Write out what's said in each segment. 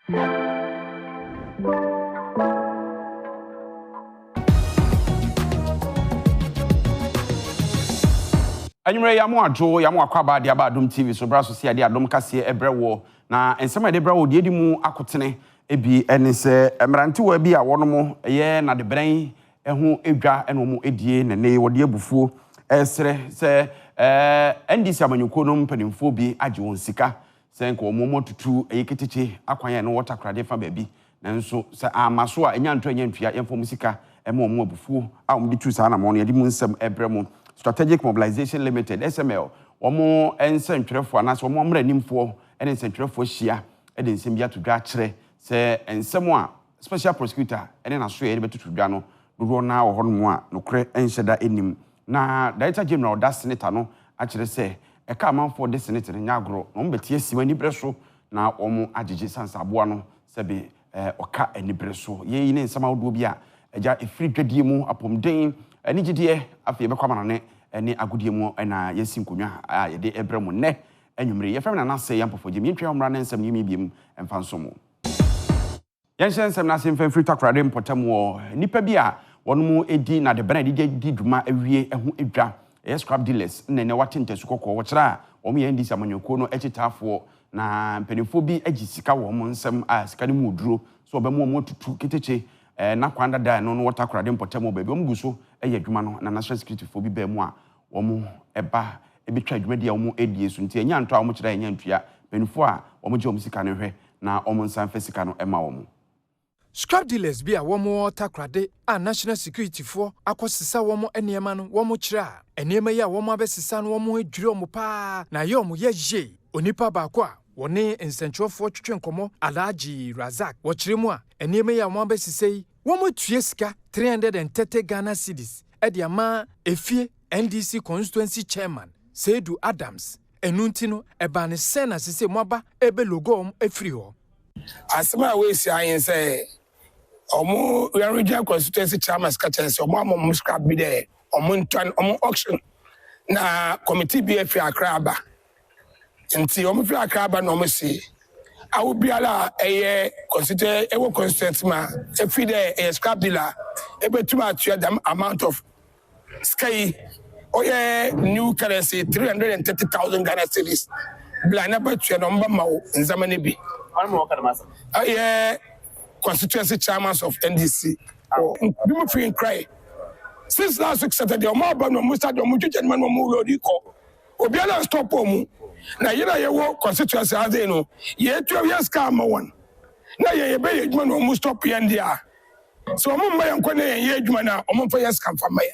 Anyway, yamu ajo yamu akwaba de aba Adom TV so bra so sia de Adom kase ebrewo na ensema de brewo de mu akotene ebi ene se emrante wa bi a wono ye na de bran eho edwa ene mo edie ne wo de abufuo esre se NDC amanyuko no mpanimfo bi age won sika se nko mo tutu eyeketiche akwan no water krade fa ba bi nanso se amaso a enyanto enyantua yemfo musika emo mo abufuo a mo de tu sa na mo no ye de mu nsem ebremo Strategic Mobilization Limited SML omo ensentwerefo anase omo mranimfo ene ensentwerefo hia ede nsembia to dwa kire se ensemo a special prosecutor ene na so ye betutu dwa no dodo na wo hono a nokre enhyeda enim na Director General da senator no a kire se e ka manfo de senator nyagro no mbetie simani breso na omo agege sansabo no sebe oka anibre so ye ne nsema wodo bi a eja efiri dwadie mu apomden ani gidie afie bekwama ne ene agudie mu na yesi nkonwa a ye de ebremu ne enwumre ye fam na se yampofo gye mientwe homra ne nsem yimi biem emfanso mu yenhye nsem na se mfam free takrade mpotam wo nipa bi a wonmu edi na de bana di dwuma awie eho edwa scrap dealers ne wate ntesu kokko wo kira wo me ndisi amanyoko no ekitafo na mpenifo bi agi sika wo mo nsem a sika ne mu duro so obemu mo tutu keteche na kwanda da no water krade mpotam ba bi omguso eye dwuma no na national security fo bi ba mu a wo mo eba ebetwa dwuma dia wo mo edie so nti enya nto a wo mo kira enya ntua penifo a wo mo je wo mo sika ne hwe na wo mo nsan fa sika no ema wo mo scrap dealers bi a wo mo water krade a national security fo akosisa wo mo enema no wo mo kira enema ya wo mo abesisa no wo mo edwire wo mo pa na ye wo mo ye onipa ba ko a woni ensentwofo twetwe nkomo Alhaji Razak wo kire mu a enema ya wo abesisei wo mo tue sika 330 Ghana cedis ediama efie NDC constituency chairman Seidu Adams enunti no eba ne sena sese moaba ebe logo efiri ho asema we si ayen say omo regional constituency chairman skachese omo amom scrap bi de omo ntan omo auction na committee bi efi akraba nti omo fi akraba no omo si awu biala eye constituency ewo constituency ma efi de scrap dealer ebetuma atua them amount of sky new currency 330,000 Ghana cedis blana batua no mba mawo nzamane bi constituency chairman of NDC bi mo fi cry since last week Saturday omo ba no musta do mo twetwe man mo rodi ko obiala stop omu na yira yewo constituency ade no ye twa ye scam one na ye be ye dwuma no mo stop ye ndia so omo mma ye nkwane ye dwuma na omo fa ye scam fa maya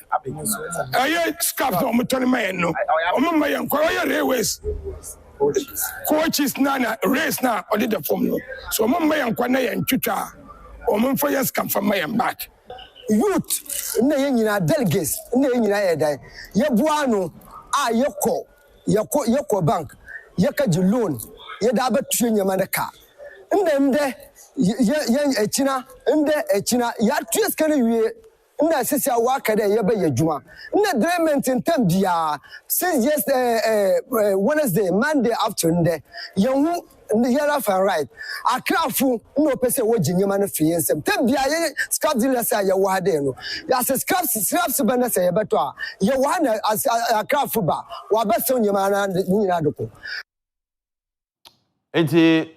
aye scam no mo tone maya no omo mma ye nkwa ye railways coaches na race na odi the form no so omo mma ye nkwane ye ntwitwa omo fa ye scam fa maya back youth na ye nyina delegates na ye nyina ye dai ye bua no a yeko bank yeka ji loan ye da batue nyama na ka ndemde ye echina ya tue skane wie nda sisi awa ka de ye ba yadwuma nda drement ntem bia since Wednesday Monday afternoon de ye hu left and right akrafu no pese wo jinyama na fi ensem tem bia ye scrap dealers ya ye wa de no ya se scraps bana se ye beto a ye wa na akrafu ba wa ba se nyama na nyina doko enti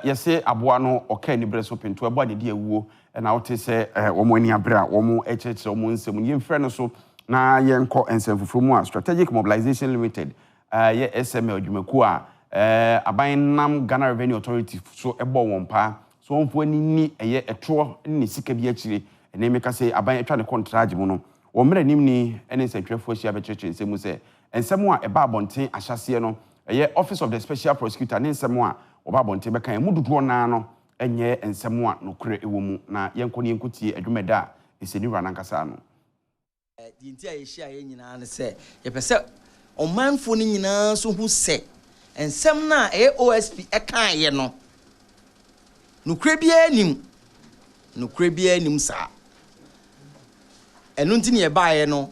yese aboa no oka ni breso pinto abo ade de awuo na wote se wo mo ani abra wo mo echeche wo mo nsem ye mfre no so na ye nko ensem fufu mu a Strategic Mobilization Limited ye SML adwumaku a aban nam Ghana Revenue Authority so ebo won pa so onfo ni eye etro ni sika bi akire ene meka se aban etwa ne contract mu no wo mra nim ni ene sentwefo hia be cheche nsemu se ensemu a eba abonten ahyase no eye Office of the Special Prosecutor ne nsemu a oba abonten be kan mu dudu na no enye ensemu a nokure ewo mu na yenko ne yenkotie adwumeda eseni rana nkasa no di ntia ye hia ye nyina ne se ye pese omanfo ni nyina so hu se ensem na OSP ekan ye no nokure bia nim sa enu nti ne ye baaye no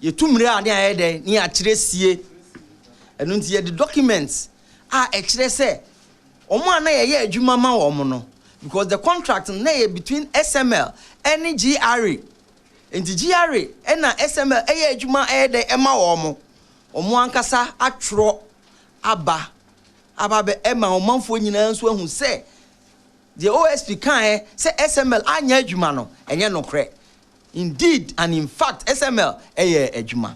ye tumre ade aye de ne ya kire sie enu nti ye the documents a e kire se omo ana ye adwuma ma wo mo no because the contract na between SML and GRA. And the GRA and SML adwuma de ema omo ankasa atro aba be ema omanfo nyina nso ahu se the OSP kan say SML anya adwuma no enye nokre. Indeed and in fact SML adwuma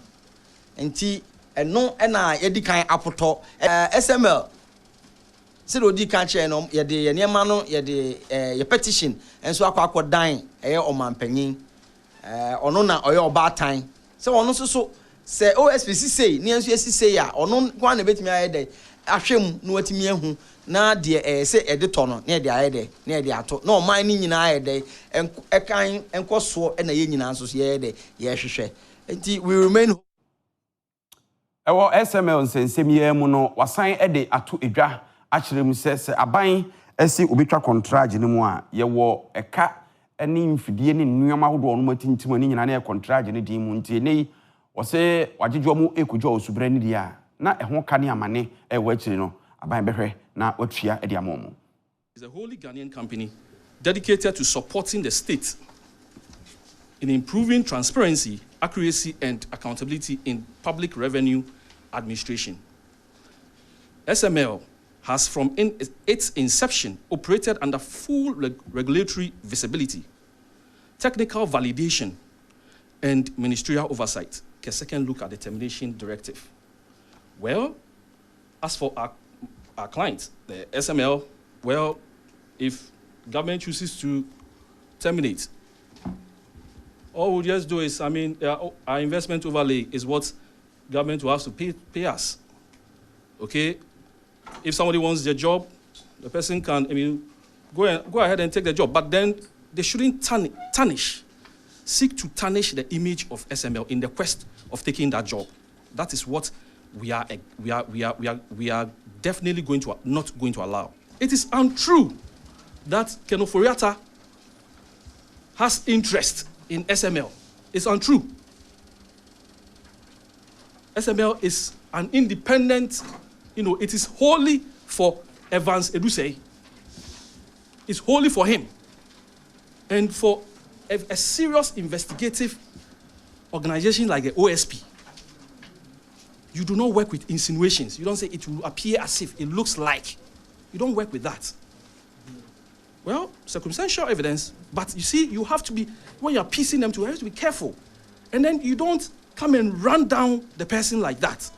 enti eno na yedi kan apoto SML se do di kan che no yede ye niema no yede ye petition enso akwakodan omampanyin ono na oyo obatan se ono so se OSPC say ni enso say ya ono kwa na betimi ayede ahwem na watimi ahu na de se editor no na de ayede na de ato na oman ni nyina ayede ekan enkoso na ye nyina nso ye de ye hwehwe enti we remain ewo SML nsensem ye mu no wasan de ato edwa akyerem se aban esi obetwa contract ni mu a ye wo eka eni mfidie ni nnuama hodo no matintim ani nyina na contract ni din mu ntie nei wo se wagyejo mu ekudwo osubra ni dia na eho ka ne amane ewo akyiri no aban behwe na watua e dia momo. It's a wholly Ghanaian company dedicated to supporting the state in improving transparency, accuracy and accountability in public revenue administration. SML has from its inception operated under full regulatory visibility, technical validation, and ministerial oversight. A second look at the termination directive. Well, as for our clients, the SML, well, if government chooses to terminate, all we'll just do is, our investment overlay is what government will have to pay us. Okay? If somebody wants their job, the person can, go ahead and take the job. But then they shouldn't seek to tarnish the image of SML in the quest of taking that job. That is what we are definitely not going to allow. It is untrue that Kenoforiata has interest in SML. It's untrue. SML is an independent, it is wholly for Evans Edusei. It's wholly for him. And for a serious investigative organization like the OSP, you do not work with insinuations. You don't say it will appear as if it looks like. You don't work with that. Well, circumstantial evidence, but you see, you have to be, when you're piecing them together, you have to be careful. And then you don't come and run down the person like that.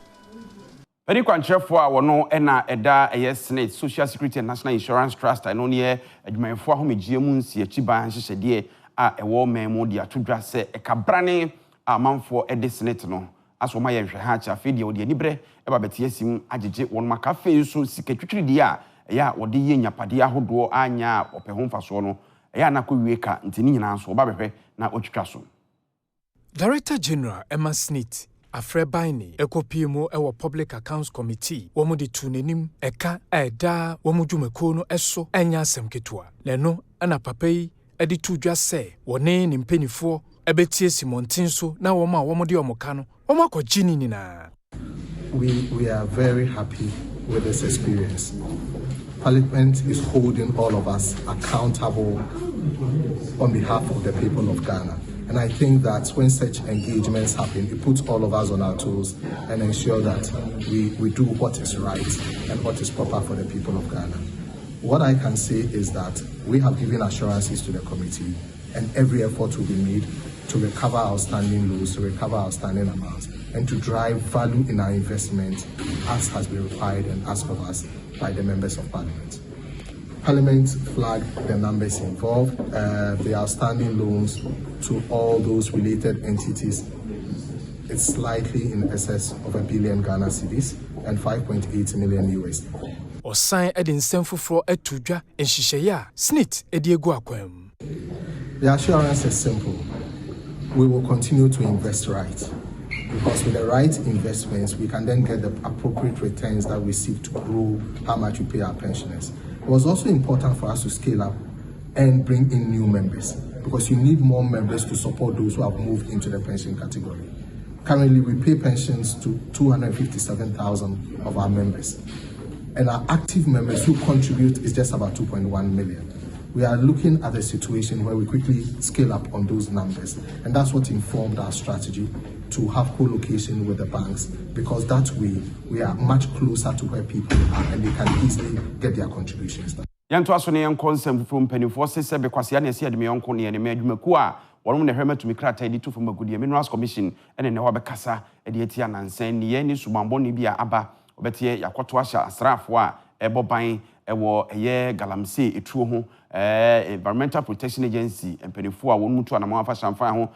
Very kwanchefo a wono na eda SSNIT Social Security and National Insurance Trust ano ne adwumayefo ahomegye mu nsi achiban hyehyede a ewo memo dia todwa se ekabrane amanfo SSNIT no aso ma ye hwe ha cha fe dia odi anibre eba betie sim agege won maka fe so sikatwitwiri dia ya wode ye nyapade ahodo anya opehon faso no ya na ko wie ka ntini nyina so oba behwe na otwitwa so. Director General SSNIT Afrebaini ekopimo ewo Public Accounts Committee womu di tunenim eka eda womu dwumako no eso enya asem ketua leno ana papai edi tudwa se wone ni mpenifo ebetie simontin so na womu di omoka no womu akogini nina. We are very happy with this experience. Parliament is holding all of us accountable on behalf of the people of Ghana. And I think that when such engagements happen, it puts all of us on our toes and ensure that we do what is right and what is proper for the people of Ghana. What I can say is that we have given assurances to the committee and every effort will be made to recover outstanding loans, to recover outstanding amounts, and to drive value in our investment as has been required and asked of us by the members of Parliament. Parliament flagged the numbers involved, the outstanding loans to all those related entities. It's slightly in excess of 1 billion Ghana cedis and 5.8 million USD. Osan edin semfufro etudwa enhihyeya SSNIT ediegu akwam. The assurance is simple. We will continue to invest right. Because with the right investments, we can then get the appropriate returns that we seek to grow how much we pay our pensioners. It was also important for us to scale up and bring in new members because you need more members to support those who have moved into the pension category. Currently, we pay pensions to 257,000 of our members. And our active members who contribute is just about 2.1 million. we are looking at a situation where we quickly scale up on those numbers. And that's what informed our strategy to have co-location with the banks, because that way we are much closer to where people are and they can easily get their contributions done. Yanto asone yanko nsem from penifo sese bekwase na ese adme yanko ne me adwumaku a wonom ne hwema tumi krata edi to from agudie Minerals Commission ene ne wabekasa edi etia nansan ne ye ni subambo ne bia aba obetie yakoto ahya asrafo a eboban ewo eye galamsey etuo ho Environmental Protection Agency penifo a wonu mutu anamo afa shamfa ho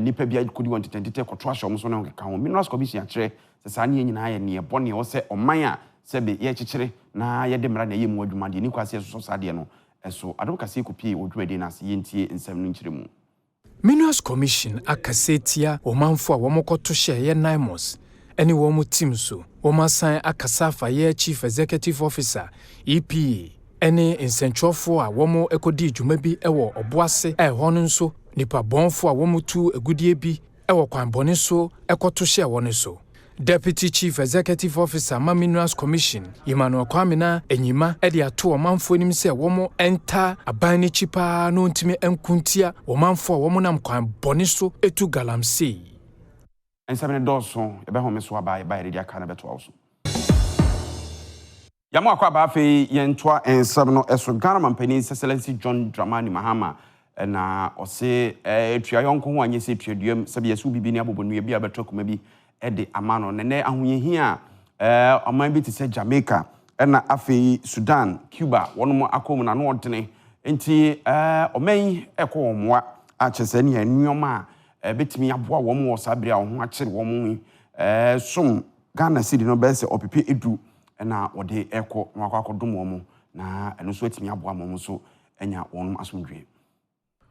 nipa bia kodi won tetentete koto ahya omso ne ka ho Minerals Commission akire sesa ne nyina ye ne bone wo se oman a sebe ye chichire na ye de mra na ye mu adwumade ni kwase so sade no eso advocacy kopie odwumade na se yentie nsem no nchire mu. Minerals Commission akasetia omanfo a womokoto hye ye Naimos ene wo mu team so womasan akasafa ye Chief Executive Officer EPA ene nsentwofo a womo ekodi dwuma bi ewo oboase hono nso nipa bonfo a womutu agudie bi ewo kwanbone so ekoto hye woni so. Deputy Chief Executive Officer Minerals Commission Emmanuel Kwamina enyima ede ato omanfo nim se womo enta abani chipa no ntimi enkuntia omanfo womo nam kwan bone so etu galamsey ensabene doso ebe ho meso aba eba ede aka na beto awso yamo akwa ba fe yentoa ensab no eso Ghana mampani Excellency John Dramani Mahama na ose etua yonko ho anye se tuaduam sabe yesu bibi ni abobonu bi abetokoma bi ede amano nene ahunyehi a aman bi te se Jamaica na afei Sudan Cuba wonom akomu na no odene enti oman ekwo a chese ne anuoma betimi aboa wo mo sabre a ho akire wo mo som Ghana city no be se opepe edu na wode ekwo no akwakodom wo mo na eno so etimi aboa mo so enya wonom asomdwe.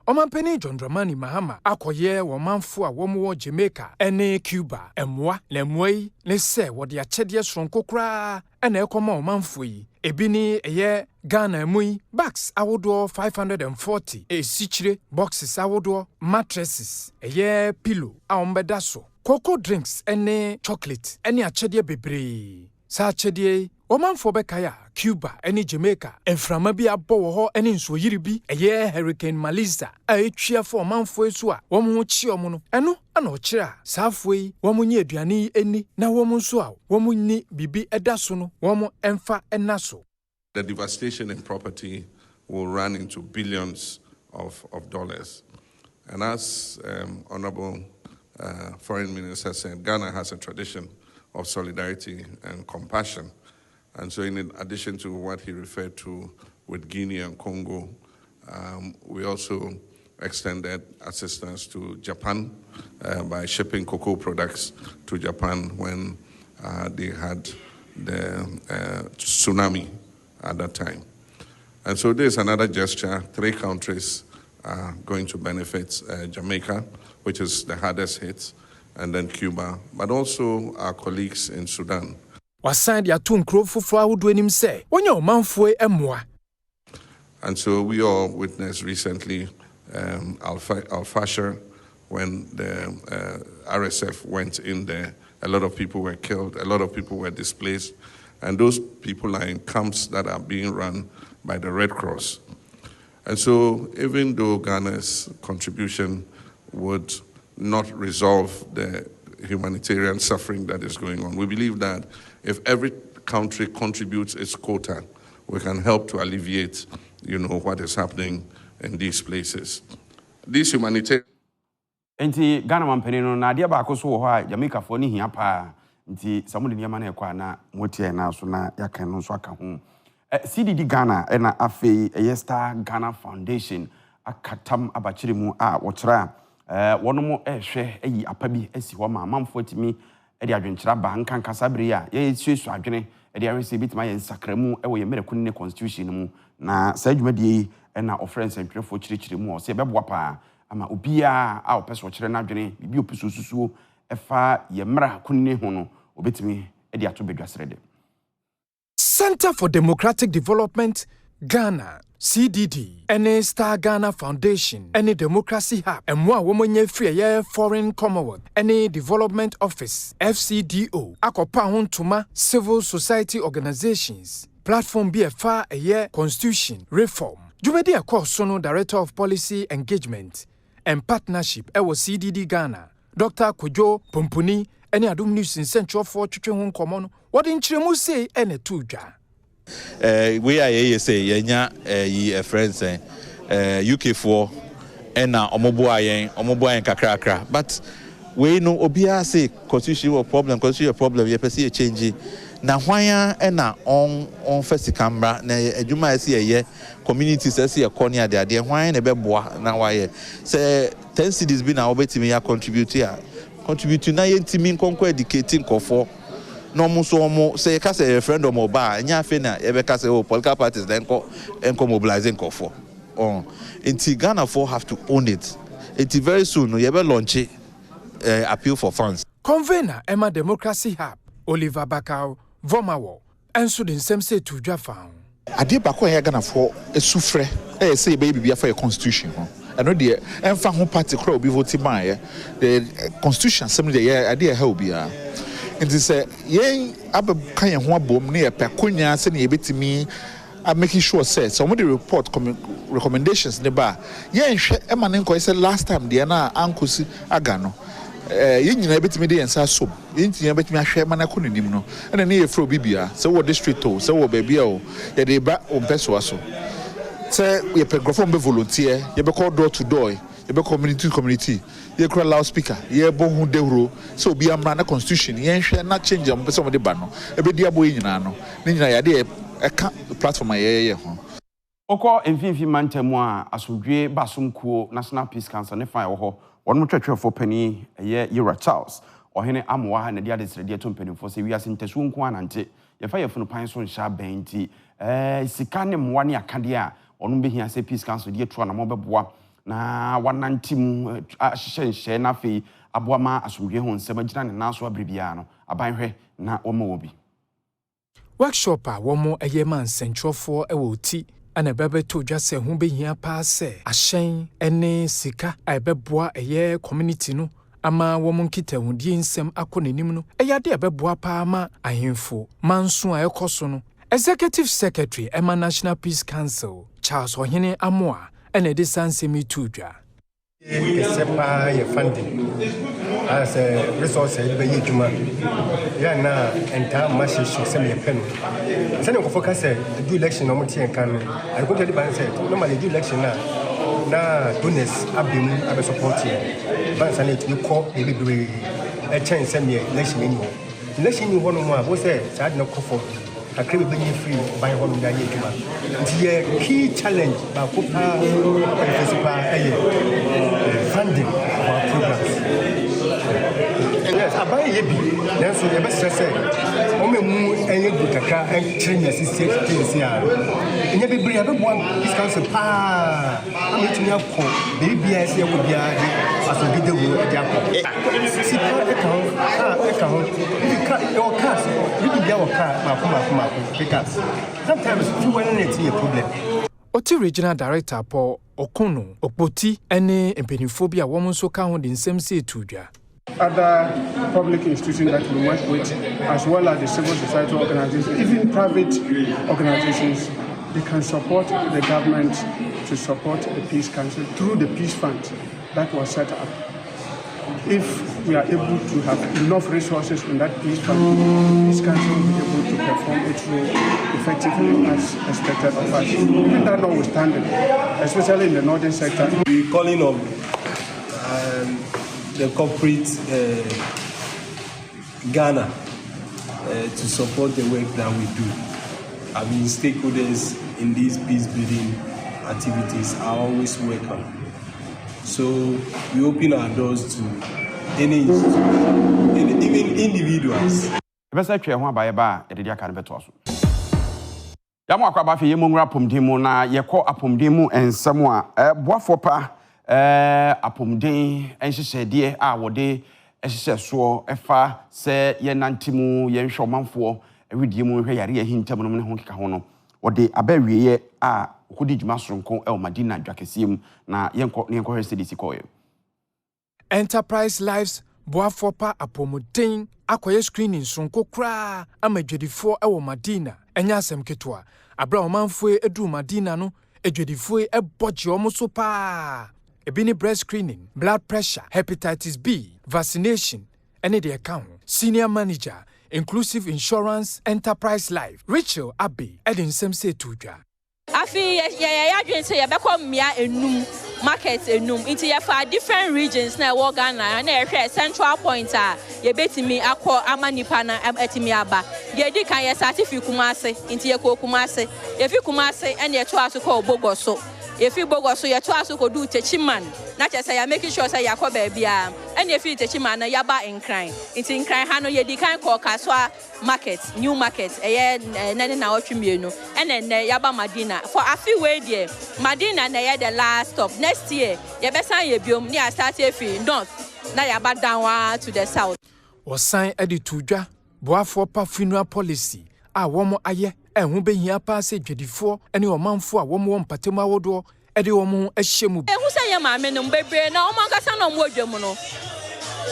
Omampeni John Dramani Mahama akoye womanfo a womo Jamaica ene Cuba emwa na mwai ne se wode achede sonko kra ena ekoma omanfo yi ebini eye Ghana mui bags awodo 540 esichire boxes awodo mattresses eye pillow a ombeda so cocoa drinks ene chocolate ene achede bebre sa achede omanfo bekaya Cuba ene Jamaica enframa bi abo wo ho ene nso yiri bi eye Hurricane Melissa a etwia fo omanfo esu a wo mo chi omo no eno ana o kira saafo yi wo mo nyi aduane eni na wo mo nso a wo mo ni bibi eda so no wo mo emfa ena so. The devastation in property will run into billions of dollars. And as Honorable Foreign Minister said, Ghana has a tradition of solidarity and compassion. And so in addition to what he referred to with Guinea and Congo, we also extended assistance to Japan by shipping cocoa products to Japan when they had the tsunami at that time. And so there's another gesture. 3 countries are going to benefit: Jamaica, which is the hardest hit, and then Cuba, but also our colleagues in Sudan. Wasan dia tu nkrofo fo awodo anim se wonya omanfo emmoa. And so we all witnessed recently Al-Fashir, when the RSF went in there. A lot of people were killed, a lot of people were displaced, and those people are in camps that are being run by the Red Cross. And so even though Ghana's contribution would not resolve the humanitarian suffering that is going on, we believe that if every country contributes its quota, we can help to alleviate, what is happening in these places. These humanitarian... Enti Ghana mampani no na dia ba akoso wo ho a Jamaica fo ni hia pa nti samude niam na ekwa na motie na so na yakan no so aka ho CDD Ghana na afei Star Ghana Foundation akatam abachire mu a wo kira wono mo ehwe ayi apabi asi ho ma mamfo atimi e de adwenkyira ba nkan kasabere a ye suesu adwene e de arese bitima ye nsakramu e wo ye mereku ne constitution mu na sa adwumadie na ofference ntwefo kirikiri mu o se beboa pa ama obia a opeso kire na adwene bibi opeso susuo efa ye mra kunni ho no obetimi e de ato bedwasrede. Center for Democratic Development Ghana CDD ene Star Ghana Foundation ene Democracy Hub emwa womonye free ye Foreign Commonwealth ene Development Office FCDO akopa hontuma civil society organizations platform BFA ye constitution reform Jumedi Akosono, Director of Policy Engagement and Partnership, CDD Ghana, Dr. Kojo Pompuni, any Adom News in Central for Chichun Common, what in Chiremuse and a tuja. We are say yenya friends UK4 and omoboy kakrakra, but we know obia say constitutional problem you perceive a change. Na hwan na on first camera na adwuma ase ye communities ase ye corner de hwan na beboa na waye say 10 cities bi na obetimi ya contribute na yentimi nkonko educating kofo no mo so mo say ka say referendum oba nya afi na ye be ka say political parties then enko mobilizing kofo until Ghana for have to own it. It's very soon you be launch appeal for funds. Convener Emma Democracy Hub Oliver Bakau Vomawo enso den sem say to dwafa ade ba ko Ghana for esufre say baby bia for a constitution I know the emfa ho party crowd be vote man the constitution assembly the ade ha obia nti say yen abekan ye ho abom na ye pekonya se na ye betimi I'm making sure say some of the report recommendations neba yen hwe ema ne nko say last time the na ankosi agano yin nyina betimi de yensa som yin nyina betimi ahwe ma na ko nim no na ne ye fro bibia say wo district o say wo baby o ye de ba o mpeso aso say ye pe grofo be volunteer ye be call door to door ye be community ye kra loudspeaker ye bo hu dehuro say obi amra na constitution yen hwe na change am pese mo de ba no e be dia bo yin nyina no ne nyina ya de platform ye ho oko emfimfi mantemu a asodwe basomkuo National Peace Council ne fa wo one more church for penny Yura Charles or Henry Amwa and the other ready to penny for say we are sintesu nko anante ye fa ye funu pan so nsha benti sikane mwani akadia onu be hia say Peace Council die tro na mo beboa na wanantim ahye na fe aboama asomdwe ho nsema gina ne naso abribia no abanhwe na omo obi workshop a womo man central for ewoti ana bebe to dwa se ho behia pa se ahyen ene sika ebeboa community no ama womo nkita hudie nsem akonenim no eyade ebeboa pa ama ahemfo manso ayekoso no Executive Secretary Emma National Peace Council Charles Ohene Amoa ene de sansemi tudwa sepa ye funding as a resource be yejuma ya na enta machine se me pen se ne ko focus do election no mti enkan I go tell the ban say normally do election na donors abemu abe support here ban say it you call e be a chance se me election ni ho no mo a wo say sad no ko I can't be free by one day. The key challenge by funding of our programs. Yes, I buy a baby. That's what the best say. Only move any good and train your sister. And every bring everyone this council. I'm going to have baby. I say, I will be as a video at your cars. You can get our car. Because sometimes you want to see a problem. Oti Regional Director Paul Okono Opoti ene empeniphobia woman so count in same say tudwa. Other public institutions that we work with, as well as the civil society organizations, even private organizations, they can support the government to support the Peace Council through the Peace Fund that was set up. If we are able to have enough resources in that Peace Fund, Peace Council will be able to perform its role effectively as expected of us. Even that notwithstanding, especially in the northern sector. We're calling on the corporate Ghana to support the work that we do. I mean, stakeholders in these peace building activities are always welcome. So we open our doors to any even individuals. Besa twa ho abaye ba ededi aka ne beto aso. Ya mo akwaba fe yemo nwura pomden mu na yekọ apomden mu ensem a boafo pa apomden enhyehyede a wode ehyehyɛ so efa se ye nantimu ye nhwe omanfo ewidie mu hwe yare ahintam no ne ho keka ho no wode abawieye a okodi djuma soronko e o madina dwakesiem na yenko hwe se disi koye Enterprise Lives boafopa apomuden akoye screening soronko kra amadwedifo e wo madina enya asem ketwa abra omanfo edu madina no edwedifo eboje omo so pa ebini breast screening, blood pressure, hepatitis B, vaccination, any the account. Senior manager, inclusive insurance, enterprise life. Rachel Abbey, Edin Semse Tuja. Afi ya adwen say ya beko mmia enum market enum into ya for different regions na wo Ghana na ehwe central point a ye betimi akọ amanipa na etimi aba ye di kan ye certificate Kumase into ye ko Kumase ye fi Kumase ene ye to aso ko Bogoso ye fi Bogoso ye to aso ko du Techiman na che say ya make sure say ya ko ba bia ene ye fi Techiman na ya ba Nkran into Nkran ha no ye di kan ko Kaswa market new market nene na otwemienu ene ya ba Madina for afi we there Madina na ye the last stop next year ye besan ye biom ni start efi north na ya ba down to the south Osan edi tudwa boafo pa funeral policy a womo aye ehun behia pa se dwedifo ene omanfo a womo mpatemu awodo edi womo ahyemu ehun se ye maame no bebre na omankasa na omo adwemu no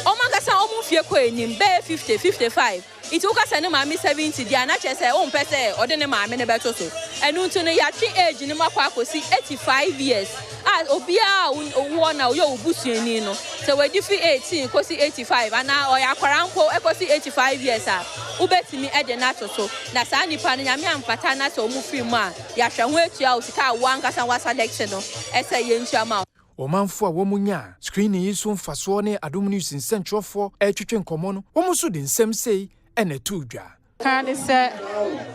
omankasa omo fie ko enim be 50 55 it uka sene maame 70 dia na chese o mpese ode ne maame ne beto so enu ntu ne yatwe age ni makwa akosi 85 years obia wo na yo obusuani no se we difi 18 kosi 85 ana oya kwaranko ekosi 85 years a ubetimi ede na so na sa nipa no nyame amfata na so mu film a ya hwe ho etua osika wankasa wa selection no ese ye ntua ma Omanfo a womunya screening yi so mfaso ne Adom News nsentwofo etwetwe nkomo no womuso de nsem sei ene tudwa kan se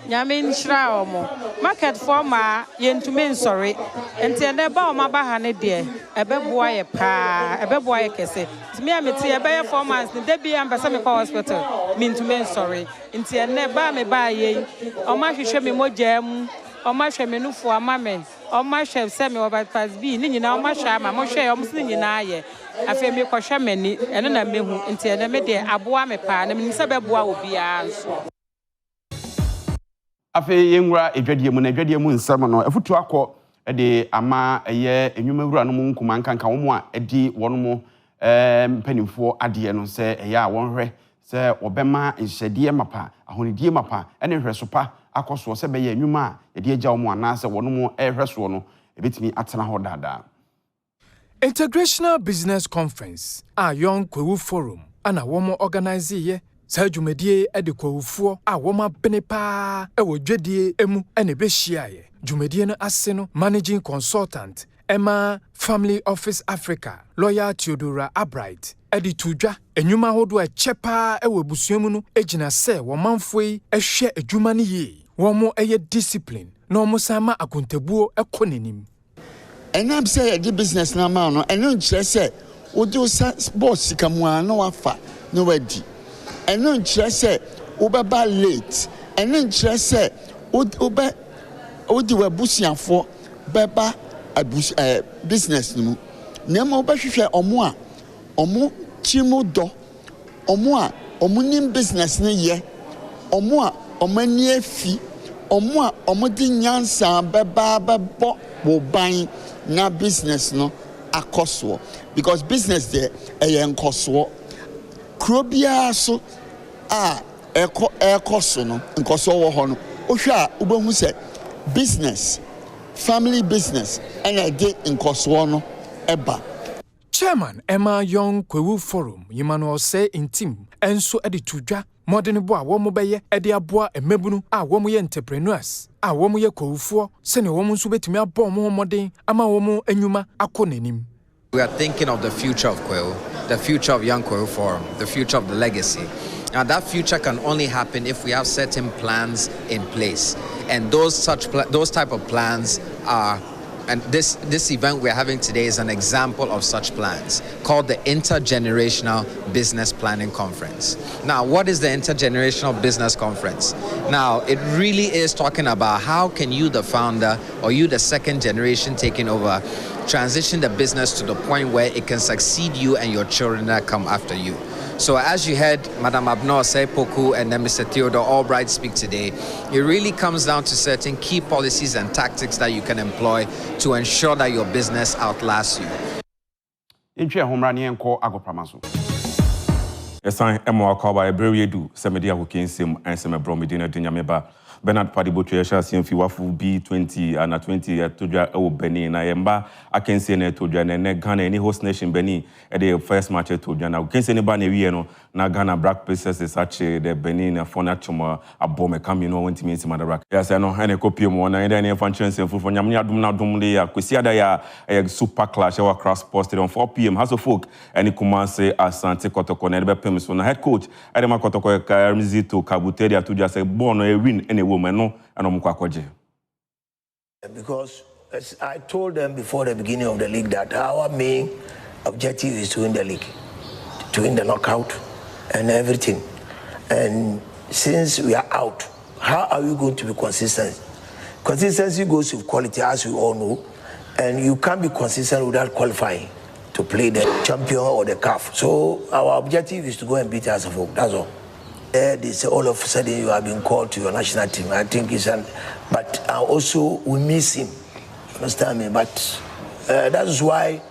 nyame nhyira omo market for ma yentume nsori enti ene ba o maba ha ne de ebeboa ye pa ebeboa ye kese me ameti ebe ye 4 months ne de bia mbese me kwa hospital me ntume nsori enti ene ba me ba ye o ma hwehwe me mogam o ma hwe me nufu amame o ma hwe se me obatas bi ni nyina o ma hwe ama mo hwe o msi nyina aye afi me kwa hwe mani ene na mehu enti ene me de aboa me pa na me nse beboa obi anso afi yenwura edwadie mu na edwadie mu nsam no afutu akọ de ama eye enwumawura no mu nkuma nkanka wo mu a edi wono mu mpanimfo ade no se eye a wonhwe se obema nhyedie mapa ahonidie mapa ene hwesopa akoso se be ye enwuma a yede agya wo mu ana se wono mu ehweso no ebetimi atena ho dada Intergenerational Business Conference a Young Kwewu Forum ana womo organize ye sa dwumadie ede kwawufo a woma bene pa ewo dwadie emu ene be hyiaye dwumadie no ase no managing consultant Emma Family Office Africa lawyer Theodora Albright ede tudwa enwuma hodo a chepa ewo busuamu no egina se womanfo yi ehwe adwuma ne yi womo eye discipline no mo sama akontabuo ekonenim enam say the business na ma no eno nkyere se wodi boss kamu na wafa no wadi eno nkyere se wobeba late eno nkyere se wodi wabusiafo beba business no na ma wobahwehwe omo chimu do omo nim business ne ye omo ani afi omo di nyansa beba bebo wo ban na business no akoso because business there enkoso krobia so ekoso no enkoso wo ho no ohwa ubehu se business family business and dey enkoso no eba Chairman Emma Young Kwewu Forum Yimano say in team enso edi tudwa modern bo a womo beye edi aboa emebunu a womo ye entrepreneurs a womo ye kwawufo se ne womo nso betimi abom ho modern ama womo enwuma akonenim. We are thinking of the future of Kwewu, the future of Young Kwewu Forum, the future of the legacy. And that future can only happen if we have certain plans in place. And those type of plans are, and this event we're having today is an example of such plans called the Intergenerational Business Planning Conference. Now, what is the Intergenerational Business Conference? Now, it really is talking about how can you, the founder, or you, the second generation taking over, transition the business to the point where it can succeed you and your children that come after you. So as you heard Madam Abnor say Poku and then Mr. Theodore Albright speak today, it really comes down to certain key policies and tactics that you can employ to ensure that your business outlasts you. Esan emo akwa ba ebre edu se media ko kinsim anse me bro medina dunyameba Bernard Padibotwe Shasim Fiwafu B20 and 20 Toja O Benin na yemba akense na Toja na Ghana any host nation Benin at the first match Toja na kense ne ba na wie no na Ghana Black Princesses ache the Benin for natural abome come you know when team Madarak yes no ene kopie mo na ene fanchen senfu for nyamnya dum na dum le ya kwesi ada ya super clash our cross posted on 4 p.m. House of Folk any Kumase Asante Kotoko na be pem so na head coach Edema Kotoko Karimzito Kabuteri Toja say born a win any woman no and because as I told them before the beginning of the league that our main objective is to win the league, to win the knockout and everything. And since we are out, how are we going to be consistent? Consistency goes with quality, as we all know, and you can't be consistent without qualifying to play the champion or the CAF. So our objective is to go and beat us. That's all. They say all of a sudden you have been called to your national team. I think it's but also we miss him. Understand me? But that's why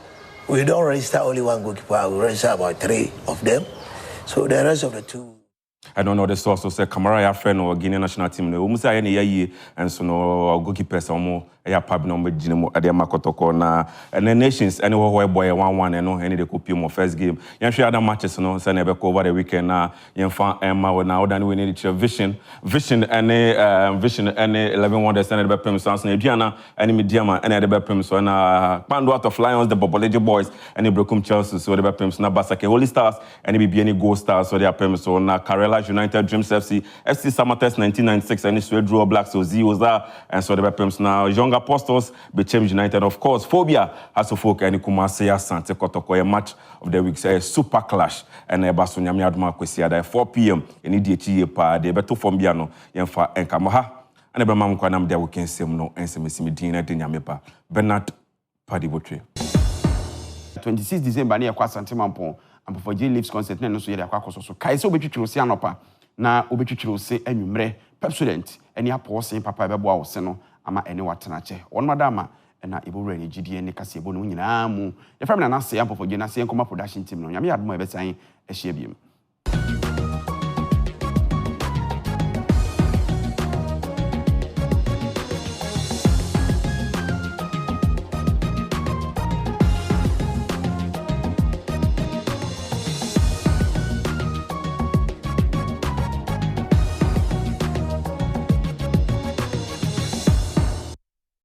we don't register only one goalkeeper. We register about 3 of them. So the rest of the 2. I don't know the source of say Kamara ya friend or Guinea national team. No, umusa ya ni yayi and so no goalkeepers omo ya pab no me jinimo ade makotoko na and the nations anywhere boy 1-1 and no any the copy mo first game. Yan share other matches no say na be over the weekend na yan fan Emma na odan we need vision any 11 wonders and the pem so na aduana any mediama and the pem so na Pando out of Lions the Bobolejo boys and the Brokum Chelsea so the pem so na Basake Holy Stars and the BNI Gold Stars so the pem so na Karela United Dreams FC Samates 1996 and Israel Draw Blacks so Zioza and so the Pems now Young Apostles became United of course Phobia has to folk and Kumase Asante Kotoko a match of the week say super clash and Basu Nyame Adoma kwesi ada 4 p.m. in DHE pa de beto from Biano yemfa enkamaha and Ebamam kwanam there we can say no ensemesimi dina de Nyame pa Bernard Padibotwe 26 December na kwa Asante Mampon and for J Leaves concert na no so ye akwa so kai se obetwitwiro se anopa na obetwitwiro se anwumre pepsodent eni aposen papa ebebo a wo se no ama eni watenache won madama na ibowre ni gidie ni kase ebo no nyina mu ye family na se ampo for J na se nkoma production team no nyame adom ebesan ehia biem